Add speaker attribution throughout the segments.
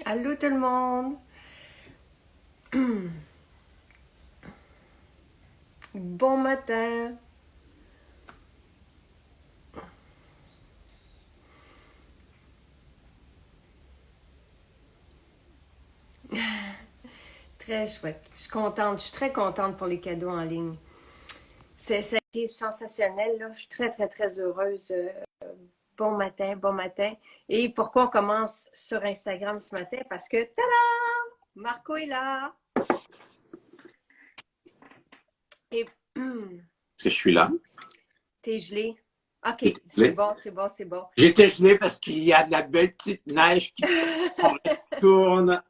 Speaker 1: Allô tout le monde! Bon matin! Très chouette. Je suis contente. Je suis très contente pour les cadeaux en ligne. Ça a été sensationnel, là. Je suis très, très, très heureuse. Bon matin, bon matin. Et pourquoi on commence sur Instagram ce matin? Parce que, tada! Marco est là! Et
Speaker 2: Est-ce que je suis là?
Speaker 1: t'es gelé. OK,
Speaker 2: J'étais
Speaker 1: c'est
Speaker 2: gelé.
Speaker 1: bon, c'est bon, c'est bon.
Speaker 2: J'étais gelé parce qu'il y a de la belle petite neige qui retourne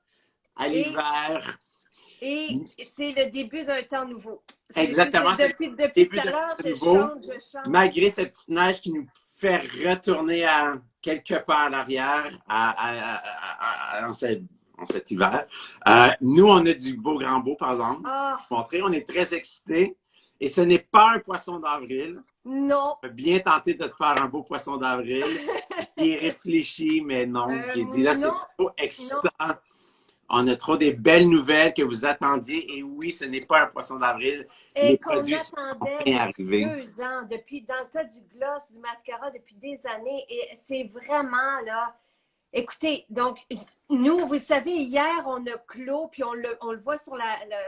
Speaker 2: à
Speaker 1: Et
Speaker 2: l'hiver.
Speaker 1: Et c'est le début d'un temps nouveau.
Speaker 2: Exactement, c'est
Speaker 1: Depuis
Speaker 2: le
Speaker 1: tout
Speaker 2: début
Speaker 1: à
Speaker 2: de
Speaker 1: l'heure, je
Speaker 2: nouveau,
Speaker 1: chante, je chante.
Speaker 2: malgré cette petite neige qui nous fait retourner à quelque part à l'arrière en cet hiver. Nous, on a du beau grand beau, par exemple.
Speaker 1: Ah,
Speaker 2: Montrer, on est très excités. Et ce n'est pas un poisson d'avril.
Speaker 1: non.
Speaker 2: J'ai bien tenté de te faire un beau poisson d'avril. J'y ai réfléchi, mais non. J'ai dit là, c'est
Speaker 1: Non,
Speaker 2: trop
Speaker 1: non.
Speaker 2: excitant. On a trop des belles nouvelles que vous attendiez. Et oui, ce n'est pas un poisson d'avril. Les
Speaker 1: Et qu'on
Speaker 2: produits sont
Speaker 1: attendait
Speaker 2: enfin
Speaker 1: depuis
Speaker 2: arrivés.
Speaker 1: 2 ans, depuis, dans le cas du gloss, du mascara, depuis des années. Et c'est vraiment, là, écoutez, donc, nous, vous savez, hier, on a clos, puis on le voit sur,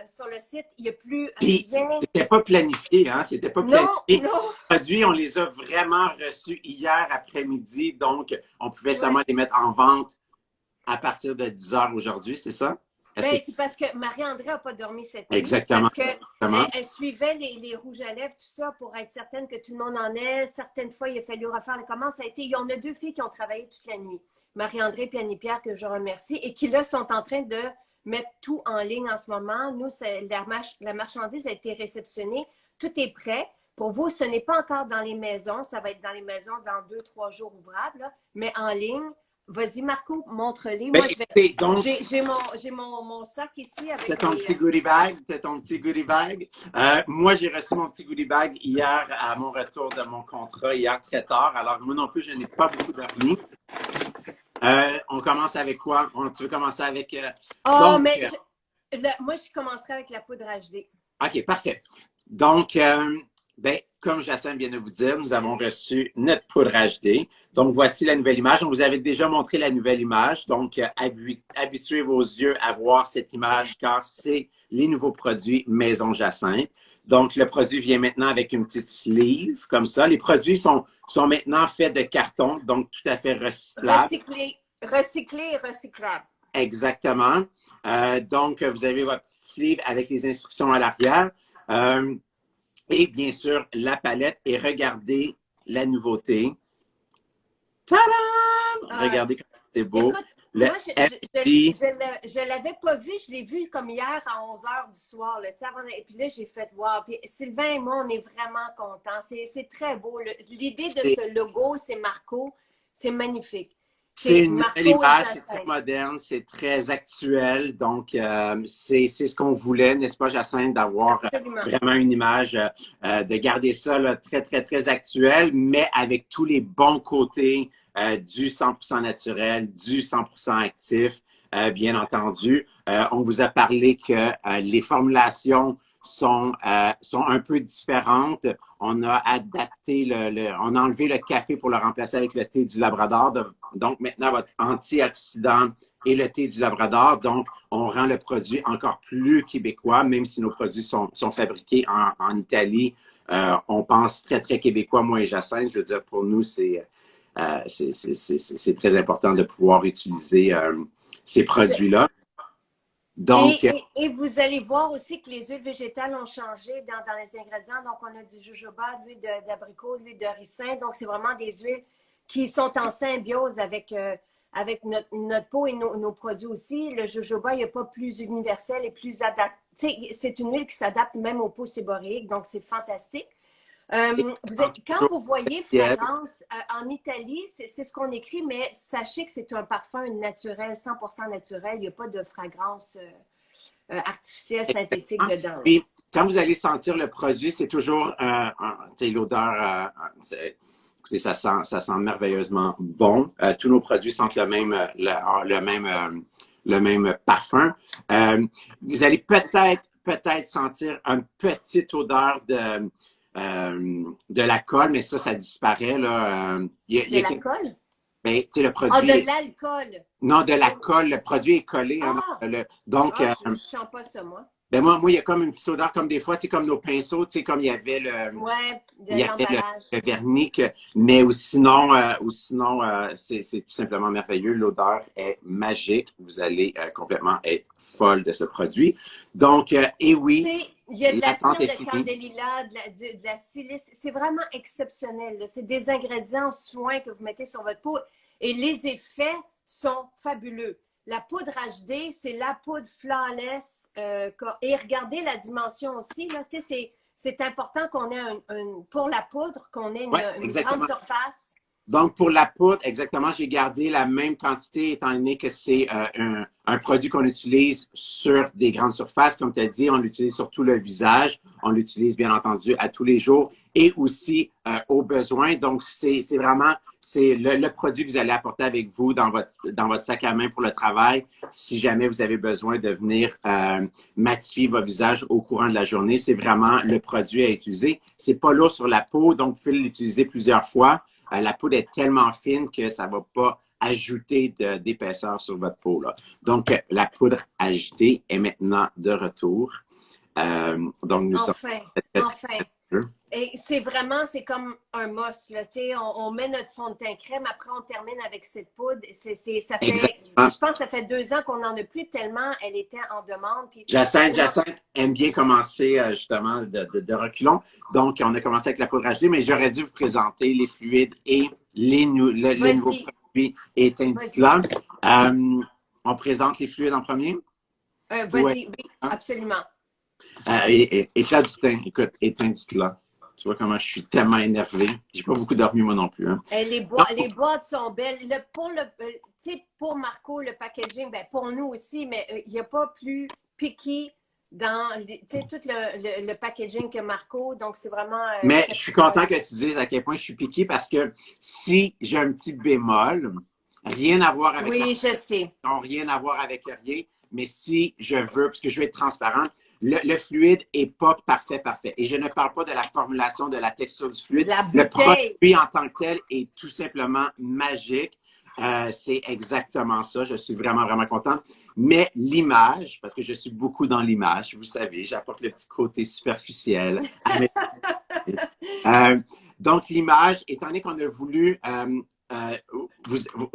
Speaker 1: sur le site, il n'y a plus
Speaker 2: Puis,
Speaker 1: rien.
Speaker 2: c'était pas planifié, hein? C'était pas
Speaker 1: Non,
Speaker 2: planifié. Les
Speaker 1: non.
Speaker 2: produits, on les a vraiment reçus hier après-midi. Donc, on pouvait
Speaker 1: Ouais.
Speaker 2: seulement les mettre en vente à partir de 10 heures aujourd'hui, c'est ça? Est-ce que
Speaker 1: Ben, c'est parce que Marie-André n'a pas dormi cette nuit,
Speaker 2: exactement,
Speaker 1: parce que
Speaker 2: exactement.
Speaker 1: elle suivait les rouges à lèvres, tout ça, pour être certaine que tout le monde en ait. Certaines fois, il a fallu refaire les commandes. Ça a été, on a 2 filles qui ont travaillé toute la nuit. Marie-André et Annie-Pierre, que je remercie, et qui, là, sont en train de mettre tout en ligne en ce moment. Nous, la marchandise a été réceptionnée. Tout est prêt. Pour vous, ce n'est pas encore dans les maisons. Ça va être dans les maisons dans 2, 3 jours ouvrables, là, mais en ligne. Vas-y, Marco, montre-les.
Speaker 2: Ben,
Speaker 1: Moi,
Speaker 2: écoutez, donc,
Speaker 1: j'ai mon sac ici
Speaker 2: c'est
Speaker 1: avec
Speaker 2: ton
Speaker 1: les.
Speaker 2: petit goodie bag, c'est ton petit goodie bag. Moi, j'ai reçu mon petit goodie bag hier à mon retour de mon contrat, hier très tard. Alors, moi non plus, je n'ai pas beaucoup dormi. On commence avec quoi? Tu veux commencer avec...
Speaker 1: Oh,
Speaker 2: donc,
Speaker 1: mais moi, je commencerai avec la poudre HD.
Speaker 2: OK, parfait. Donc, ben, comme Jacinthe vient de vous dire, nous avons reçu notre poudre HD. Donc, voici la nouvelle image. On vous avait déjà montré la nouvelle image. Donc, habituez vos yeux à voir cette image car c'est les nouveaux produits Maison Jacinthe. Donc, le produit vient maintenant avec une petite sleeve comme ça. Les produits sont maintenant faits de carton, donc tout à fait recyclables.
Speaker 1: Recyclé et recyclable.
Speaker 2: Exactement. Donc, vous avez votre petite sleeve avec les instructions à l'arrière. Et bien sûr, la palette. Et regardez la nouveauté. Tadam! Regardez comme c'est beau.
Speaker 1: Écoute,
Speaker 2: Le
Speaker 1: moi,
Speaker 2: FD.
Speaker 1: je l'avais pas vu. Je l'ai vu comme hier à 11 h du soir. Là, et puis là, j'ai fait wow. Puis Sylvain et moi, on est vraiment contents. C'est très beau. L'idée de ce logo, c'est Marco. C'est magnifique.
Speaker 2: C'est
Speaker 1: C'est
Speaker 2: une nouvelle
Speaker 1: Marco et
Speaker 2: image, c'est très
Speaker 1: Jacinthe.
Speaker 2: moderne, c'est très actuel. Donc, c'est ce qu'on voulait, n'est-ce pas, Jacinthe, d'avoir
Speaker 1: Absolument.
Speaker 2: vraiment une image, de garder ça là, très, très, très actuel, mais avec tous les bons côtés du 100% naturel, du 100% actif, bien entendu. On vous a parlé que les formulations sont un peu différentes. On a adapté on a enlevé le café pour le remplacer avec le thé du Labrador. Donc, maintenant, votre antioxydant et le thé du Labrador. Donc, on rend le produit encore plus québécois, même si nos produits sont fabriqués en Italie. On pense très, très québécois, moi et Jacinthe. Je veux dire, pour nous, c'est très important de pouvoir utiliser ces produits-là. Donc,
Speaker 1: Et vous allez voir aussi que les huiles végétales ont changé dans les ingrédients. Donc, on a du jojoba, de l'huile d'abricot, de l'huile de ricin. Donc, c'est vraiment des huiles qui sont en symbiose avec notre peau et nos produits aussi. Le jojoba, il n'y a pas plus universel et plus adapté. C'est une huile qui s'adapte même aux peaux séboréiques. Donc, c'est fantastique. Quand vous voyez fragrance en Italie, c'est ce qu'on écrit, mais sachez que c'est un parfum naturel, 100% naturel. Il n'y a pas de fragrance artificielle, synthétique dedans.
Speaker 2: puis, quand vous allez sentir le produit, c'est toujours l'odeur. Écoutez, ça sent merveilleusement bon. Tous nos produits sentent le même parfum. Vous allez peut-être sentir une petite odeur de l'alcool, mais ça disparaît. Là.
Speaker 1: De l'alcool?
Speaker 2: Ben, tu sais, le
Speaker 1: Ah,
Speaker 2: produit.
Speaker 1: de l'alcool.
Speaker 2: Non, de la colle. Le produit est collé. Hein,
Speaker 1: Ah!
Speaker 2: donc,
Speaker 1: Je ne sens pas ça, moi.
Speaker 2: ben moi, il y a comme une petite odeur, comme des fois, tu sais, comme nos pinceaux, tu sais, comme il y avait
Speaker 1: Ouais,
Speaker 2: il
Speaker 1: de
Speaker 2: y avait
Speaker 1: l'emballage.
Speaker 2: le vernis, mais ou sinon c'est tout simplement merveilleux. L'odeur est magique. Vous allez complètement être folle de ce produit. Donc, et oui,
Speaker 1: Tu sais, il y a de la
Speaker 2: l'attente
Speaker 1: cire
Speaker 2: est
Speaker 1: de
Speaker 2: finie.
Speaker 1: candélia, de la silice. C'est vraiment exceptionnel. C'est des ingrédients soins que vous mettez sur votre peau et les effets sont fabuleux. La poudre HD, c'est la poudre flawless. Et regardez la dimension aussi. Là, tu sais, c'est important qu'on ait pour la poudre, qu'on ait
Speaker 2: Ouais,
Speaker 1: une grande
Speaker 2: exactement.
Speaker 1: surface.
Speaker 2: Donc, pour la poudre, exactement, j'ai gardé la même quantité étant donné que c'est un produit qu'on utilise sur des grandes surfaces. Comme tu as dit, on l'utilise sur tout le visage. On l'utilise, bien entendu, à tous les jours et aussi aux besoins. Donc, c'est vraiment le produit que vous allez apporter avec vous dans votre sac à main pour le travail si jamais vous avez besoin de venir matifier votre visage au courant de la journée. C'est vraiment le produit à utiliser. C'est pas lourd sur la peau, donc vous pouvez l'utiliser plusieurs fois. La poudre est tellement fine que ça ne va pas ajouter d'épaisseur sur votre peau. Là. Donc, la poudre agitée est maintenant de retour. Donc, nous sommes
Speaker 1: Enfin,
Speaker 2: très,
Speaker 1: enfin. Et c'est comme un must. Là, on met notre fond de teint crème, après on termine avec cette poudre.
Speaker 2: Exactement.
Speaker 1: Je pense que ça fait 2 ans qu'on n'en a plus tellement elle était en demande. Puis,
Speaker 2: Jacinthe aime bien commencer justement de reculons. Donc, on a commencé avec la poudre HD, mais j'aurais dû vous présenter les fluides et les nouveaux produits éteints Dutla. On présente les fluides en premier?
Speaker 1: Vas-y, oui, absolument.
Speaker 2: Éclat du teint, écoute, éteint Dutla. Tu vois comment je suis tellement énervé. J'ai pas beaucoup dormi, moi non plus. Hein.
Speaker 1: Les boîtes sont belles. Pour Marco, le packaging, ben pour nous aussi, mais il n'y a pas plus picky dans tout le packaging que Marco. Donc, c'est vraiment.
Speaker 2: Mais je suis content que tu dises à quel point je suis piqué parce que si j'ai un petit bémol, rien à voir avec
Speaker 1: oui, je sais.
Speaker 2: Non, rien à voir avec rien, mais si je veux, parce que je veux être transparent, le fluide n'est pas parfait. Et je ne parle pas de la formulation, de la texture du fluide. Le produit en tant que tel est tout simplement magique. C'est exactement ça. Je suis vraiment, vraiment content. Mais l'image, parce que je suis beaucoup dans l'image, vous savez, j'apporte le petit côté superficiel. Donc, l'image, étant donné qu'on a voulu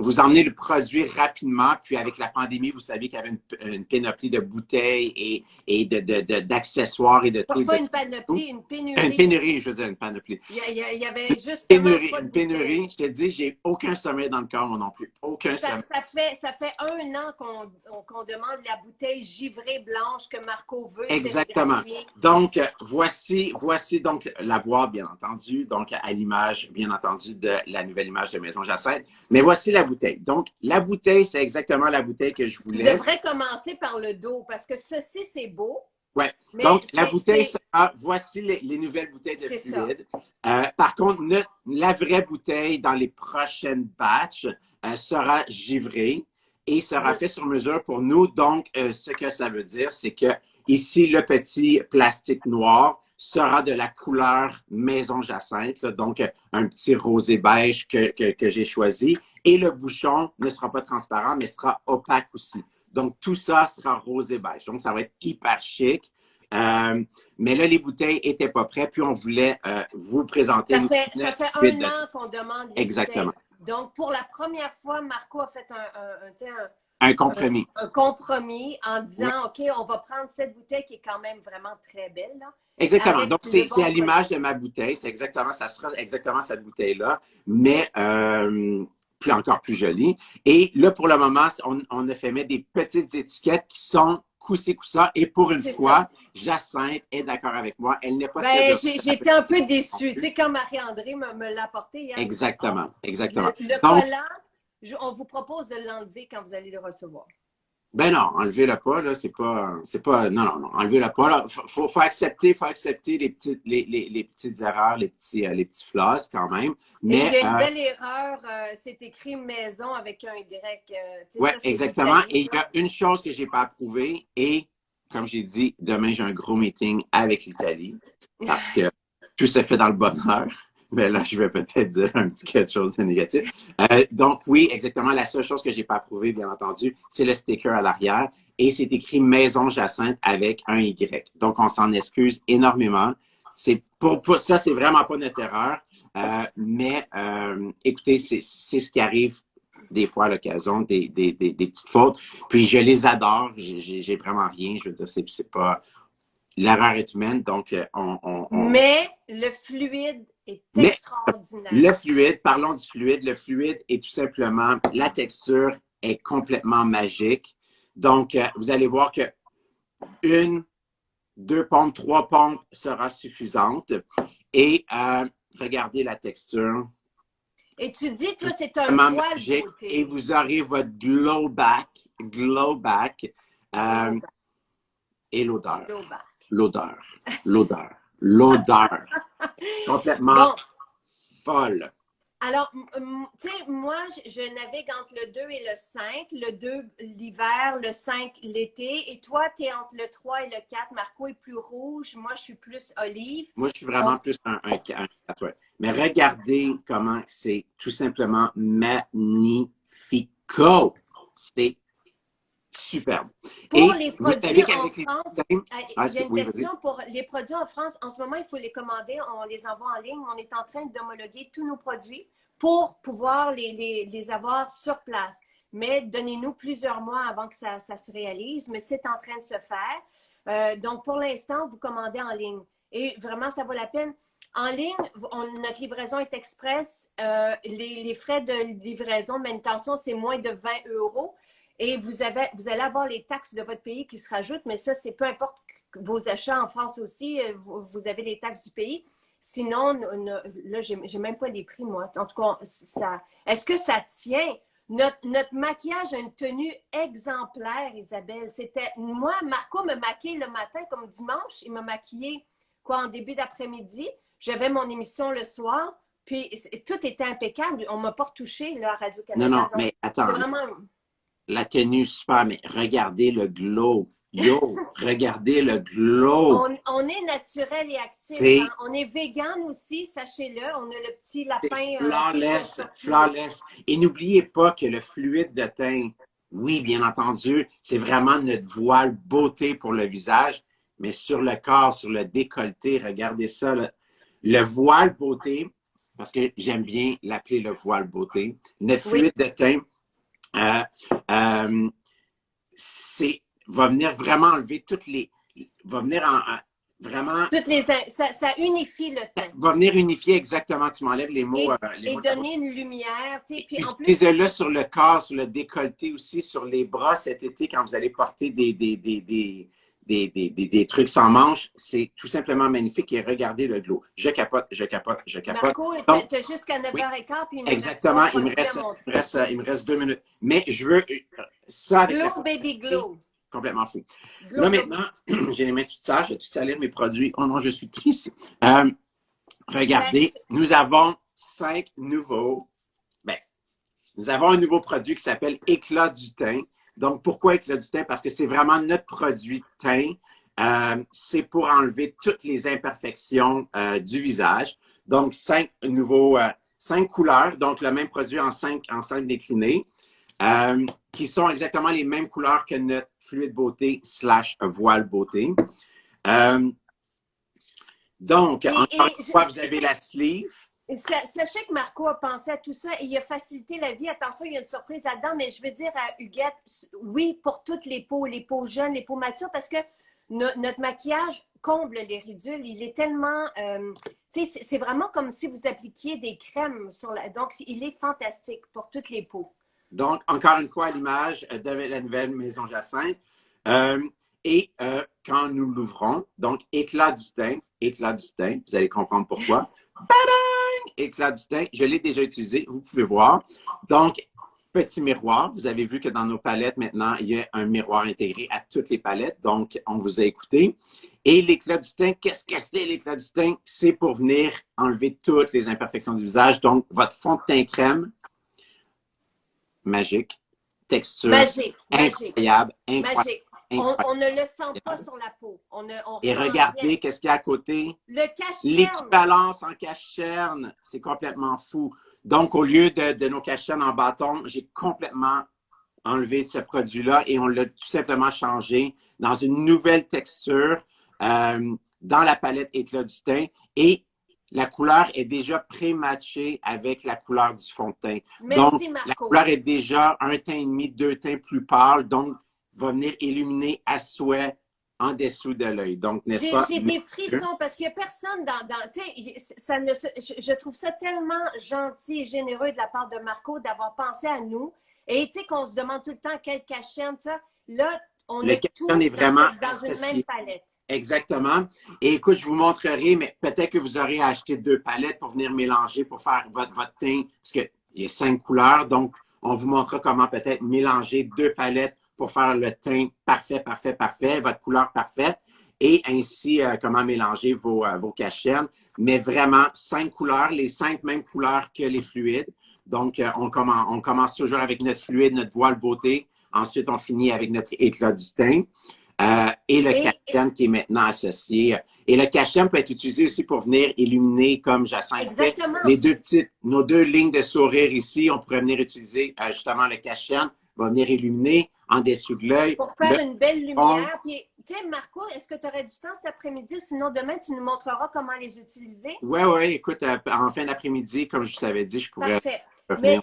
Speaker 2: vous emmenez le produit rapidement, puis avec la pandémie, vous savez qu'il y avait une pénurie de bouteilles et d'accessoires et de tout.
Speaker 1: Pas une panoplie, une pénurie.
Speaker 2: Une pénurie, je veux dire, une panoplie.
Speaker 1: Il y avait justement
Speaker 2: une pénurie. Je te dis, j'ai aucun sommeil dans le corps, moi non plus. Aucun sommeil.
Speaker 1: Ça fait 1 an qu'on demande la bouteille givrée blanche que Marco veut.
Speaker 2: Exactement. Donc, voici donc la boîte, bien entendu, donc à l'image, bien entendu, de la nouvelle image de Maison Jacinthe. Mais voici la bouteille. Donc, la bouteille, c'est exactement la bouteille que je voulais.
Speaker 1: Tu devrais commencer par le dos parce que ceci, c'est beau.
Speaker 2: Oui. Donc, la bouteille sera, voici les nouvelles bouteilles de fluide. Par contre, la vraie bouteille dans les prochaines batchs sera givrée et sera fait sur mesure pour nous. Donc, ce que ça veut dire, c'est que ici, le petit plastique noir sera de la couleur Maison Jacinthe, là, donc un petit rosé beige que j'ai choisi. Et le bouchon ne sera pas transparent, mais sera opaque aussi. Donc, tout ça sera rosé beige. Donc, ça va être hyper chic. Mais là, les bouteilles n'étaient pas prêtes, puis on voulait vous présenter.
Speaker 1: Ça fait 1 an qu'on demande les
Speaker 2: Exactement.
Speaker 1: bouteilles. Donc, pour la première fois, Marco a fait
Speaker 2: un compromis.
Speaker 1: Un compromis en disant, OK, on va prendre cette bouteille qui est quand même vraiment très belle. Là,
Speaker 2: exactement. Donc, c'est à l'image de ma bouteille. Ça sera exactement cette bouteille-là, mais encore plus jolie. Et là, pour le moment, on a fait mettre des petites étiquettes qui sont coup-ci-coup-ça. Et pour une fois, Jacinthe est d'accord avec moi. Elle n'est pas
Speaker 1: j'étais un peu déçue. Tu sais, quand Marie-André me l'a apporté hier.
Speaker 2: Exactement.
Speaker 1: Le collant, on vous propose de l'enlever quand vous allez le recevoir.
Speaker 2: Ben non, enlevez-le pas, là, non, non, non, enlevez-le pas, là. Faut accepter les petites erreurs, les petits flaws quand même.
Speaker 1: Et il
Speaker 2: Mais,
Speaker 1: y a une belle erreur, c'est écrit maison avec un Y. Tu sais,
Speaker 2: ouais,
Speaker 1: ça, c'est
Speaker 2: exactement.
Speaker 1: l'Italie,
Speaker 2: Et il y
Speaker 1: là.
Speaker 2: a une chose que j'ai pas approuvée et, comme j'ai dit, demain, j'ai un gros meeting avec l'Italie parce que tout se fait dans le bonheur. Mais là, je vais peut-être dire un petit quelque chose de négatif. Donc, oui, exactement. La seule chose que j'ai pas approuvée, bien entendu, c'est le sticker à l'arrière. Et c'est écrit Maison Jacinthe avec un Y. Donc, on s'en excuse énormément. C'est pour ça, c'est vraiment pas notre erreur. Écoutez, c'est ce qui arrive des fois à l'occasion, des petites fautes. Puis je les adore. J'ai vraiment rien. Je veux dire, c'est pas. L'erreur est humaine, donc
Speaker 1: Mais le fluide est
Speaker 2: Mais
Speaker 1: extraordinaire.
Speaker 2: le fluide, parlons du fluide. Le fluide est tout simplement, la texture est complètement magique. Donc, vous allez voir que une, deux pompes, trois pompes sera suffisante. Et regardez la texture.
Speaker 1: Et tu dis, toi,
Speaker 2: Tout
Speaker 1: c'est un
Speaker 2: simplement
Speaker 1: voile
Speaker 2: magique. Et
Speaker 1: beauté.
Speaker 2: vous aurez votre glow back,
Speaker 1: Glow
Speaker 2: euh,
Speaker 1: back.
Speaker 2: et l'odeur.
Speaker 1: Glow back.
Speaker 2: L'odeur. L'odeur. L'odeur. Complètement
Speaker 1: Bon,
Speaker 2: folle.
Speaker 1: alors, tu sais, moi, je navigue entre le 2 et le 5. Le 2 l'hiver, le 5 l'été. Et toi, tu es entre le 3 et le 4. Marco est plus rouge. Moi, je suis plus olive.
Speaker 2: Moi, je suis
Speaker 1: On-
Speaker 2: vraiment plus un 4, ouais. Mais regardez comment c'est tout simplement magnifico. C'est superbe.
Speaker 1: Pour
Speaker 2: Et
Speaker 1: les
Speaker 2: vous
Speaker 1: produits
Speaker 2: savez
Speaker 1: en
Speaker 2: qu'avec les
Speaker 1: France,
Speaker 2: systèmes... Ah,
Speaker 1: il y a une
Speaker 2: oui, vas-y.
Speaker 1: question pour les produits en France. En ce moment, il faut les commander. On les envoie en ligne. On est en train d'homologuer tous nos produits pour pouvoir les avoir sur place. Mais donnez-nous plusieurs mois avant que ça se réalise. Mais c'est en train de se faire. Donc, pour l'instant, vous commandez en ligne. Et vraiment, ça vaut la peine. En ligne, notre livraison est express. Les frais de livraison, de manutention, c'est moins de 20 euros. Et vous allez avoir les taxes de votre pays qui se rajoutent, mais ça, c'est peu importe vos achats en France aussi, vous avez les taxes du pays. Sinon, là, j'ai même pas les prix, moi. En tout cas, est-ce que ça tient? Notre maquillage a une tenue exemplaire, Isabelle. Moi, Marco me maquille le matin comme dimanche. Il m'a maquillé, quoi, en début d'après-midi. J'avais mon émission le soir. Puis, tout était impeccable. On m'a pas retouché, là, à
Speaker 2: Non, non,
Speaker 1: Radio-Canada. Donc,
Speaker 2: mais
Speaker 1: c'est
Speaker 2: attends,
Speaker 1: vraiment...
Speaker 2: la tenue, super, mais regardez le glow. Yo, regardez le glow.
Speaker 1: On est naturel et actif. Hein?
Speaker 2: C'est
Speaker 1: On est vegan aussi, sachez-le. On a le petit
Speaker 2: C'est
Speaker 1: lapin
Speaker 2: flawless,
Speaker 1: sorti.
Speaker 2: flawless. Et n'oubliez pas que le fluide de teint, oui, bien entendu, c'est vraiment notre voile beauté pour le visage, mais sur le corps, sur le décolleté, regardez ça. Le voile beauté, parce que j'aime bien l'appeler le voile beauté, le
Speaker 1: Oui.
Speaker 2: fluide de teint, euh, euh, va venir vraiment enlever va venir vraiment
Speaker 1: Ça unifie le teint.
Speaker 2: va venir unifier exactement, tu m'enlèves les mots.
Speaker 1: Et donner une lumière. Puis en plus,
Speaker 2: utilisez-le sur le corps, sur le décolleté aussi, sur les bras cet été quand vous allez porter des trucs sans manches. C'est tout simplement magnifique et regardez le glow. Je capote, je capote, je capote.
Speaker 1: Marco, tu as jusqu'à 9h15 puis il nous
Speaker 2: Exactement,
Speaker 1: reste 3 produits à montrer.
Speaker 2: il me reste 2 minutes. Mais je veux ça avec
Speaker 1: Glow, baby, glow.
Speaker 2: complètement fou.
Speaker 1: Glow,
Speaker 2: Là,
Speaker 1: glow.
Speaker 2: maintenant, j'ai les mains toutes sales, je vais tout salir mes produits. Oh non, je suis triste. Regardez, nous avons 5 nouveaux. Ben, nous avons un nouveau produit qui s'appelle Éclat du teint. Donc, pourquoi Éclat du teint? Parce que c'est vraiment notre produit teint. C'est pour enlever toutes les imperfections du visage. Donc, 5 couleurs. Donc, le même produit en 5 déclinés. Qui sont exactement les mêmes couleurs que notre fluide beauté / voile beauté. Donc, encore une fois, vous avez la sleeve.
Speaker 1: Sachez que Marco a pensé à tout ça et il a facilité la vie. Attention, il y a une surprise là-dedans, mais je veux dire à Huguette, oui, pour toutes les peaux jeunes, les peaux matures, parce que notre maquillage comble les ridules. Il est tellement... tu sais, c'est vraiment comme si vous appliquiez des crèmes sur la... Donc, il est fantastique pour toutes les peaux.
Speaker 2: Donc, encore une fois, à l'image de la nouvelle Maison Jacinthe. Quand nous l'ouvrons, donc éclat du teint, vous allez comprendre pourquoi. Badang! Éclat du teint, je l'ai déjà utilisé, vous pouvez voir. Donc, petit miroir. Vous avez vu que dans nos palettes, maintenant, il y a un miroir intégré à toutes les palettes. Donc, on vous a écouté. Et l'éclat du teint, qu'est-ce que c'est l'éclat du teint? C'est pour venir enlever toutes les imperfections du visage. Donc, votre fond de teint crème, magique. Texture,
Speaker 1: Magique,
Speaker 2: incroyable, incroyable.
Speaker 1: magique. On ne le sent pas sur la peau.
Speaker 2: Et regardez, qu'est-ce qu'il y a à côté?
Speaker 1: Le cache-cherne.
Speaker 2: L'équivalence en cache-cherne. C'est complètement fou. Donc, au lieu de nos cache-chernes en bâton, j'ai complètement enlevé ce produit-là et on l'a tout simplement changé dans une nouvelle texture dans la palette éclat du teint. Et la couleur est déjà pré-matchée avec la couleur du fond de teint.
Speaker 1: Merci,
Speaker 2: donc,
Speaker 1: Marco.
Speaker 2: la couleur est déjà un teint et demi, deux teints plus pâles, donc va venir illuminer à souhait en dessous de l'œil. Donc, n'est-ce pas?
Speaker 1: J'ai des frissons parce qu'il n'y a personne je trouve ça tellement gentil et généreux de la part de Marco d'avoir pensé à nous. Et tu sais qu'on se demande tout le temps quel cache-cherne, ça. Là, on a tout
Speaker 2: est vraiment
Speaker 1: dans une même palette.
Speaker 2: Exactement. Et écoute, je vous montrerai, mais peut-être que vous aurez acheté 2 palettes pour venir mélanger, pour faire votre teint, parce qu'il y a 5 couleurs. Donc, on vous montrera comment peut-être mélanger 2 palettes pour faire le teint parfait, parfait, parfait, votre couleur parfaite, et ainsi comment mélanger vos cache-chernes. Mais vraiment, 5 couleurs, les 5 mêmes couleurs que les fluides. Donc, on commence toujours avec notre fluide, notre voile beauté. Ensuite, on finit avec notre éclat du teint. Et le cache-cherne qui est maintenant associé. Et le cache-cherne peut être utilisé aussi pour venir illuminer, comme Jacinthe fait, nos 2 lignes de sourire ici. On pourrait venir utiliser justement le cache-cherne, va venir illuminer en dessous de l'œil.
Speaker 1: Pour faire une belle lumière. Puis, tu sais, Marco, est-ce que tu aurais du temps cet après-midi ou sinon demain, tu nous montreras comment les utiliser?
Speaker 2: Oui, écoute, en fin d'après-midi, comme je t'avais dit, je pourrais...
Speaker 1: Parfait.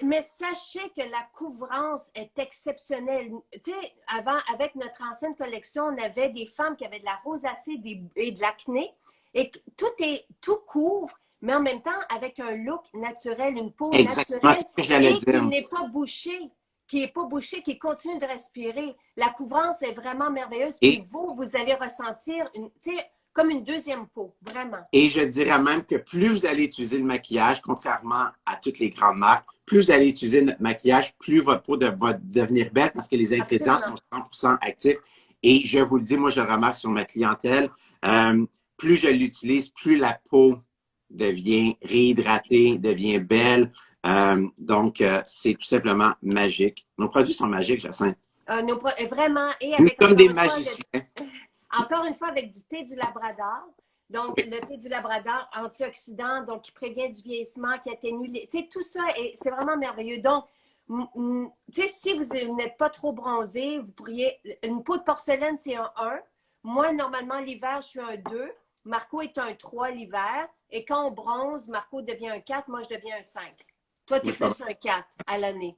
Speaker 1: Mais sachez que la couvrance est exceptionnelle. Tu sais, avant, avec notre ancienne collection, on avait des femmes qui avaient de la rosacée et de l'acné. Et tout couvre, mais en même temps, avec un look naturel, une peau naturelle. Et qui n'est pas bouchée. Qui continue de respirer. La couvrance est vraiment merveilleuse. Et vous allez ressentir comme une deuxième peau, vraiment.
Speaker 2: Et je dirais même que plus vous allez utiliser le maquillage, contrairement à toutes les grandes marques, plus vous allez utiliser notre maquillage, plus votre peau va devenir belle parce que les ingrédients sont 100% actifs. Et je vous le dis, moi, je le remarque sur ma clientèle, plus je l'utilise, plus la peau devient réhydratée, devient belle. Donc, c'est tout simplement magique. Nos produits sont magiques, Jacinthe.
Speaker 1: Vraiment. Et
Speaker 2: nous sommes des magiciens.
Speaker 1: Encore une fois, avec du thé du Labrador. Donc, le thé du Labrador, antioxydant, donc qui prévient du vieillissement, qui atténue les... Tu sais, tout ça, c'est vraiment merveilleux. Donc, tu sais, si vous n'êtes pas trop bronzé, vous pourriez... Une peau de porcelaine, c'est un 1. Moi, normalement, l'hiver, je suis un 2. Marco est un 3 l'hiver. Et quand on bronze, Marco devient un 4. Moi, je deviens un 5. Toi, tu es plus un 4 à l'année.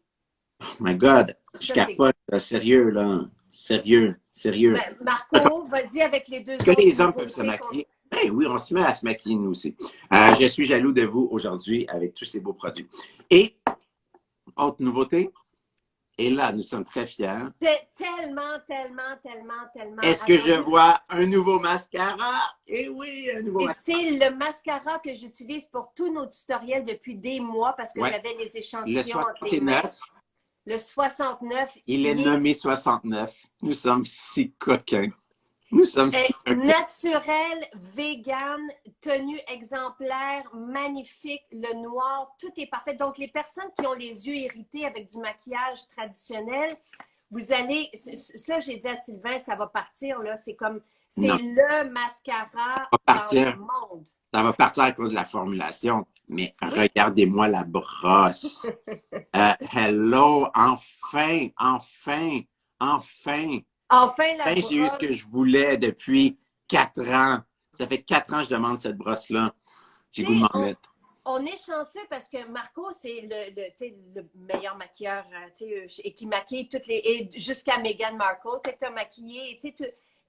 Speaker 2: Oh my God! Je capote. Sérieux, là. Sérieux.
Speaker 1: Ben, Marco, vas-y avec les 2 autres.
Speaker 2: Est-ce que les hommes peuvent se maquiller? Ben oui, on se met à se maquiller, nous aussi. Je suis jaloux de vous aujourd'hui avec tous ces beaux produits. Et, autre nouveauté, et là, nous sommes très fiers.
Speaker 1: Tellement.
Speaker 2: Est-ce que je vois un nouveau mascara? Eh oui, un nouveau mascara.
Speaker 1: Et c'est le mascara que j'utilise pour tous nos tutoriels depuis des mois parce que j'avais les échantillons entre les mains. Le 69.
Speaker 2: Il est nommé 69. Nous sommes si coquins. Nous sommes si coquins.
Speaker 1: Naturel, vegan, tenue exemplaire, magnifique, le noir, tout est parfait. Donc, les personnes qui ont les yeux irrités avec du maquillage traditionnel, vous allez... Ça, j'ai dit à Sylvain, ça va partir, là. C'est le mascara dans le monde.
Speaker 2: Ça va partir à cause de la formulation. Mais regardez-moi la brosse. Hello, enfin la brosse. J'ai eu ce que je voulais depuis 4 ans. Ça fait 4 ans que je demande cette brosse-là. J'ai goût de m'en mettre.
Speaker 1: On est chanceux parce que Marco, c'est le meilleur maquilleur et qui maquille toutes les... Et jusqu'à Meghan Markle, que tu as maquillé.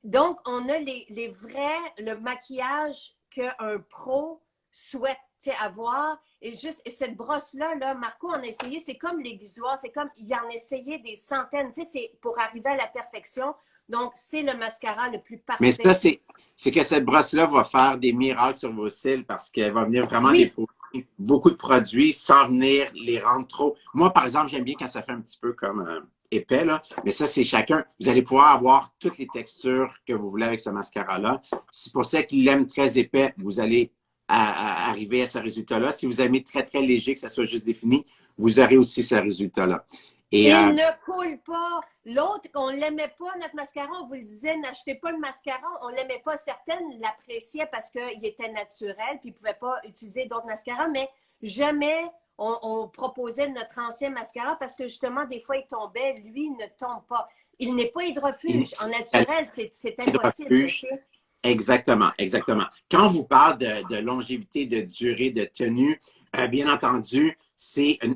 Speaker 1: Donc, on a le maquillage qu'un pro souhaite avoir. Et cette brosse-là, Marco en a essayé, c'est comme l'aiguisoir, c'est comme, il en a essayé des centaines, c'est pour arriver à la perfection. Donc, c'est le mascara le plus parfait.
Speaker 2: Mais ça, c'est que cette brosse-là va faire des miracles sur vos cils parce qu'elle va venir vraiment déposer beaucoup de produits sans venir les rendre trop. Moi, par exemple, j'aime bien quand ça fait un petit peu comme épais, là. Mais ça, c'est chacun. Vous allez pouvoir avoir toutes les textures que vous voulez avec ce mascara-là. Si pour ceux qui l'aiment très épais, vous allez arriver à ce résultat-là. Si vous aimez très, très léger, que ça soit juste défini, vous aurez aussi ce résultat-là.
Speaker 1: Et il ne coule pas. L'autre, on ne l'aimait pas, notre mascara, on vous le disait, n'achetez pas le mascara, on ne l'aimait pas. Certaines l'appréciaient parce qu'il était naturel, puis ils ne pouvaient pas utiliser d'autres mascaras, mais jamais on proposait notre ancien mascara parce que justement, des fois, il tombait. Lui, il ne tombe pas. Il n'est pas hydrofuge. En naturel, c'est impossible.
Speaker 2: Exactement, exactement. Quand on vous parle de longévité, de durée, de tenue, bien entendu,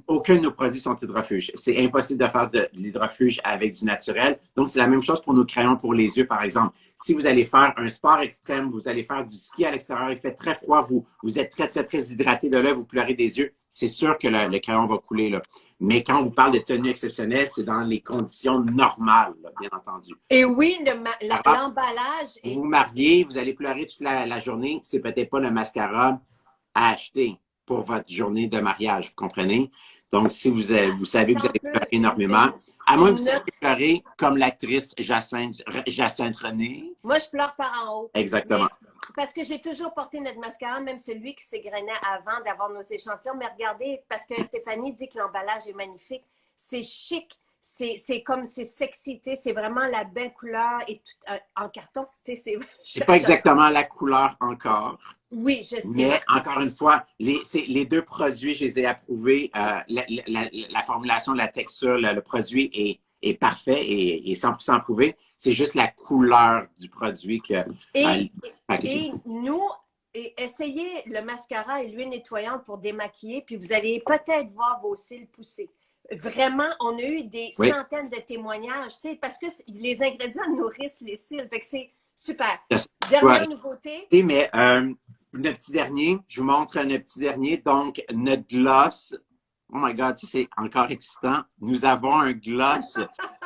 Speaker 2: aucun de nos produits sont hydrofuges. C'est impossible de faire de l'hydrofuge avec du naturel. Donc, c'est la même chose pour nos crayons pour les yeux, par exemple. Si vous allez faire un sport extrême, vous allez faire du ski à l'extérieur, il fait très froid, vous êtes très, très, très hydraté de l'œil, vous pleurez des yeux, c'est sûr que le crayon va couler, là. Mais quand on vous parle de tenue exceptionnelle, c'est dans les conditions normales, là, bien entendu.
Speaker 1: Et oui, l'emballage
Speaker 2: est... Vous vous mariez, vous allez pleurer toute la journée, c'est peut-être pas le mascara à acheter pour votre journée de mariage, vous comprenez? Donc, si vous savez que vous allez pleurer énormément, à moins que vous sachiez pleurer comme l'actrice Jacinthe René.
Speaker 1: Moi, je pleure par en haut.
Speaker 2: Exactement.
Speaker 1: Parce que j'ai toujours porté notre mascara, même celui qui s'égrenait avant d'avoir nos échantillons. Mais regardez, parce que Stéphanie dit que l'emballage est magnifique. C'est chic. C'est comme, c'est sexy, c'est vraiment la belle couleur et tout, en carton.
Speaker 2: C'est pas exactement la couleur encore.
Speaker 1: Oui, je sais.
Speaker 2: Mais encore une fois, les deux produits, je les ai approuvés. La formulation, la texture, le produit est parfait et 100% approuvé. C'est juste la couleur du produit que...
Speaker 1: Et nous, essayez le mascara et l'huile nettoyante pour démaquiller, puis vous allez peut-être voir vos cils pousser. Vraiment, on a eu des centaines de témoignages, parce que les ingrédients nourrissent les cils. Fait que c'est super. Dernière nouveauté.
Speaker 2: Mais notre petit dernier, je vous montre notre petit dernier. Donc, notre gloss. Oh my God, c'est encore excitant. Nous avons un gloss.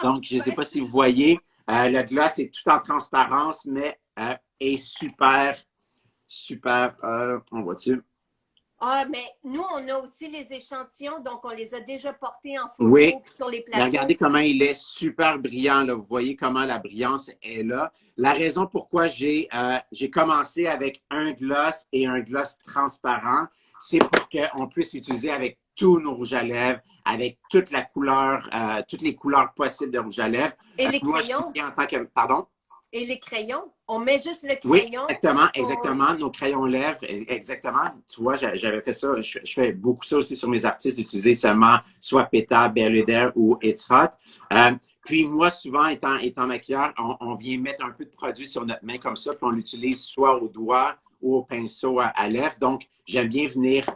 Speaker 2: Donc, je ne sais pas si vous voyez. Le gloss est tout en transparence, mais est super. On voit-tu?
Speaker 1: Ah, mais nous, on a aussi les échantillons, donc on les a déjà portés en photo sur les plateaux.
Speaker 2: Regardez comment il est super brillant, là. Vous voyez comment la brillance est là. La raison pourquoi j'ai commencé avec un gloss et un gloss transparent, c'est pour qu'on puisse l'utiliser avec tous nos rouges à lèvres, avec toute la couleur, toutes les couleurs possibles de rouge à lèvres.
Speaker 1: Et les crayons?
Speaker 2: En tant que, pardon?
Speaker 1: Et les crayons? On met juste le crayon?
Speaker 2: Oui, exactement. Nos crayons lèvres, exactement. Tu vois, j'avais fait ça. Je fais beaucoup ça aussi sur mes artistes, d'utiliser seulement soit PETA, Barely There ou It's Hot. Puis moi, souvent, étant maquilleur, on vient mettre un peu de produit sur notre main comme ça, puis on l'utilise soit au doigt ou au pinceau à lèvres. Donc, j'aime bien venir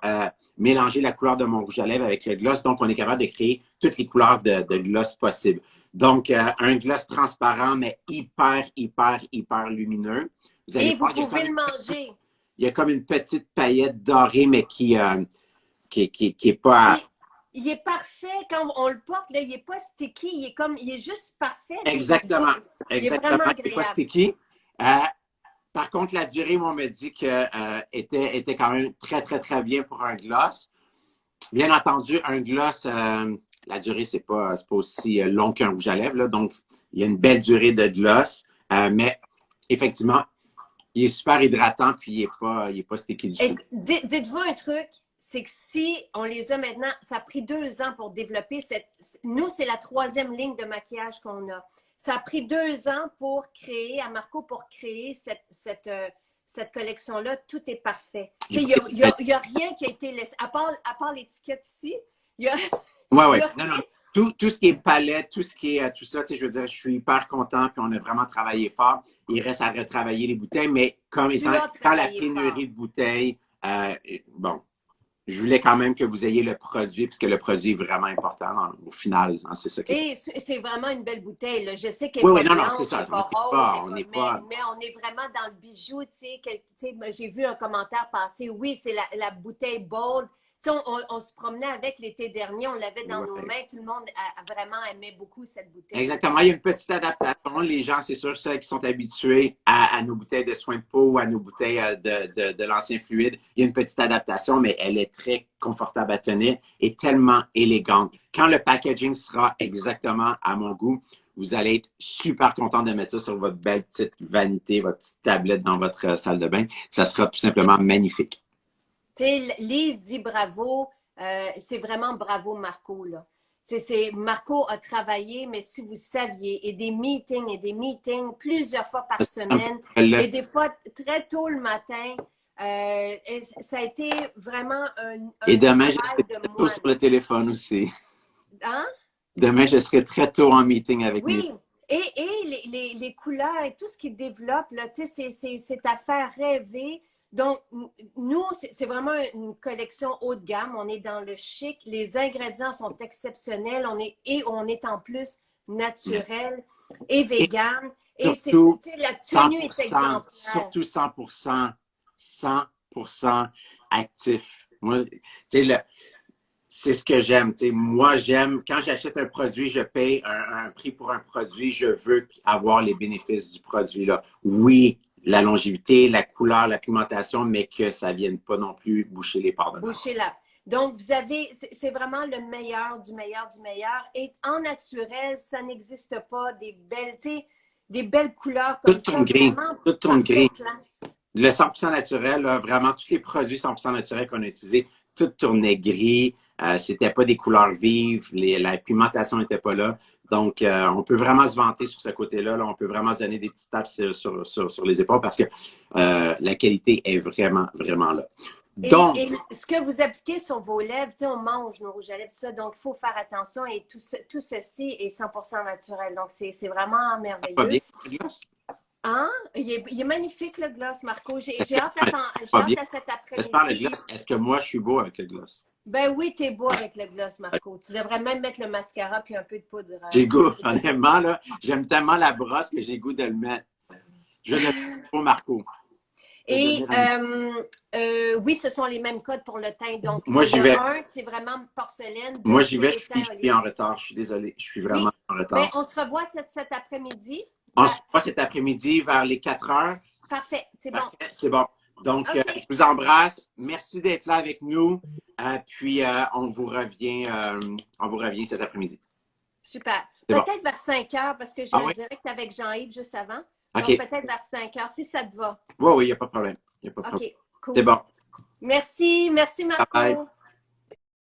Speaker 2: mélanger la couleur de mon rouge à lèvres avec le gloss. Donc, on est capable de créer toutes les couleurs de gloss possibles. Donc, un gloss transparent, mais hyper lumineux.
Speaker 1: Et vous pouvez le manger.
Speaker 2: Il y a comme une petite paillette dorée, mais qui est pas...
Speaker 1: Il est parfait. Quand on le porte, là, il n'est pas sticky. Il est juste parfait.
Speaker 2: Exactement.
Speaker 1: Il est vraiment agréable.
Speaker 2: Il n'est pas sticky. Par contre, la durée, moi, on me dit que était quand même très bien pour un gloss. Bien entendu, un gloss... la durée, c'est pas aussi long qu'un rouge à lèvres, là, donc il y a une belle durée de gloss, mais effectivement, il est super hydratant puis il est pas sticky du tout.
Speaker 1: Dites-vous un truc, c'est que si on les a maintenant, ça a pris 2 ans pour développer nous, c'est la 3e ligne de maquillage qu'on a. Ça a pris 2 ans à Marco pour créer cette collection-là. Tout est parfait. Il n'y a rien qui a été laissé, à part l'étiquette ici, il y a...
Speaker 2: Oui. Non. Tout ce qui est palette, tout ce qui est tout ça, je veux dire, je suis hyper content, puis on a vraiment travaillé fort. Il reste à retravailler les bouteilles, mais comme étant la pénurie de bouteilles, bon, je voulais quand même que vous ayez le produit, puisque le produit est vraiment important au final. Hein, c'est ça que
Speaker 1: c'est vraiment une belle bouteille. Là. Je sais qu'elle est
Speaker 2: pas
Speaker 1: blanche,
Speaker 2: c'est ça.
Speaker 1: pas rose, mais on est vraiment dans le bijou. J'ai vu un commentaire passer. Oui, c'est la bouteille bold. sais, on se promenait avec l'été dernier, on l'avait dans nos
Speaker 2: Ouais.
Speaker 1: mains. Tout le monde a vraiment aimé beaucoup cette bouteille.
Speaker 2: Exactement. Il y a une petite adaptation. Les gens, c'est sûr, ceux qui sont habitués à nos bouteilles de soins de peau ou à nos bouteilles de l'ancien fluide, il y a une petite adaptation, mais elle est très confortable à tenir et tellement élégante. Quand le packaging sera exactement à mon goût, vous allez être super content de mettre ça sur votre belle petite vanité, votre petite tablette dans votre salle de bain. Ça sera tout simplement magnifique.
Speaker 1: Tu sais, Lise dit bravo. C'est vraiment bravo, Marco, là. Marco a travaillé, mais si vous saviez, et des meetings plusieurs fois par semaine, et des fois très tôt le matin. Ça a été vraiment
Speaker 2: Et demain, je
Speaker 1: travail
Speaker 2: serai
Speaker 1: de
Speaker 2: très tôt
Speaker 1: moine.
Speaker 2: sur le téléphone aussi.
Speaker 1: Hein?
Speaker 2: Demain, je serai très tôt en meeting avec
Speaker 1: Oui, et les couleurs et tout ce qu'ils développent, là, tu sais, c'est à faire rêver. Donc, nous, c'est vraiment une collection haut de gamme. On est dans le chic. Les ingrédients sont exceptionnels. On est en plus naturel et vegan. Et
Speaker 2: surtout
Speaker 1: la tenue est
Speaker 2: 100%,
Speaker 1: exemplaire.
Speaker 2: surtout 100%, 100% actif. Moi, tu sais, c'est ce que j'aime. Tu sais, moi, j'aime, quand j'achète un produit, je paye un prix pour un produit, je veux avoir les bénéfices du produit là. Oui, la longévité, la couleur, la pigmentation, mais que ça ne vienne pas non plus boucher les pores de nez.
Speaker 1: Boucher là. Donc, vous avez, c'est vraiment le meilleur du meilleur du meilleur. Et en naturel, ça n'existe pas des belles, tu sais, des belles couleurs comme
Speaker 2: Tout
Speaker 1: ça.
Speaker 2: tourne gris.
Speaker 1: Vraiment
Speaker 2: Tout tourne gris.
Speaker 1: classe.
Speaker 2: Le 100% naturel, là, vraiment, tous les produits 100% naturels qu'on a utilisés, tout tournait gris. C'était pas des couleurs vives. La pigmentation n'était pas là. Donc, on peut vraiment se vanter sur ce côté-là. Là. On peut vraiment se donner des petites tapes sur les épaules parce que la qualité est vraiment, vraiment là. Donc,
Speaker 1: Et ce que vous appliquez sur vos lèvres, tu sais, on mange nos rouges à lèvres, tout ça, donc il faut faire attention et tout ceci est 100% naturel. Donc, c'est vraiment merveilleux.
Speaker 2: pas bien, le gloss?
Speaker 1: Hein? Il est magnifique, le gloss, Marco. J'ai hâte à cet
Speaker 2: J'espère le
Speaker 1: après-midi.
Speaker 2: gloss. Est-ce que moi, je suis beau avec le gloss?
Speaker 1: Ben oui, t'es beau avec le gloss, Marco. Tu devrais même mettre le mascara puis un peu de poudre.
Speaker 2: J'ai goût, honnêtement, là, j'aime tellement la brosse que j'ai goût de le mettre. Je le mets pour Marco.
Speaker 1: Et oui, ce sont les mêmes codes pour le teint. Donc,
Speaker 2: moi, j'y vais.
Speaker 1: Un, c'est vraiment porcelaine.
Speaker 2: Moi, j'y vais, je suis en retard. Je suis désolé. Je suis vraiment en retard.
Speaker 1: Ben, on se revoit cet après-midi.
Speaker 2: On se revoit cet après-midi vers les 4 heures.
Speaker 1: Parfait, c'est bon.
Speaker 2: Parfait, c'est bon. Donc,
Speaker 1: Okay.
Speaker 2: je vous embrasse. Merci d'être là avec nous. Puis, on vous revient cet après-midi.
Speaker 1: Super.
Speaker 2: Bon.
Speaker 1: Peut-être vers 5 heures, parce que j'ai un direct avec Jean-Yves juste avant. Donc, peut-être vers 5 heures, si ça te va.
Speaker 2: Oui, il n'y a pas de problème. Y a pas de problème.
Speaker 1: OK, cool.
Speaker 2: C'est bon.
Speaker 1: Merci, Marco.
Speaker 2: Bye bye.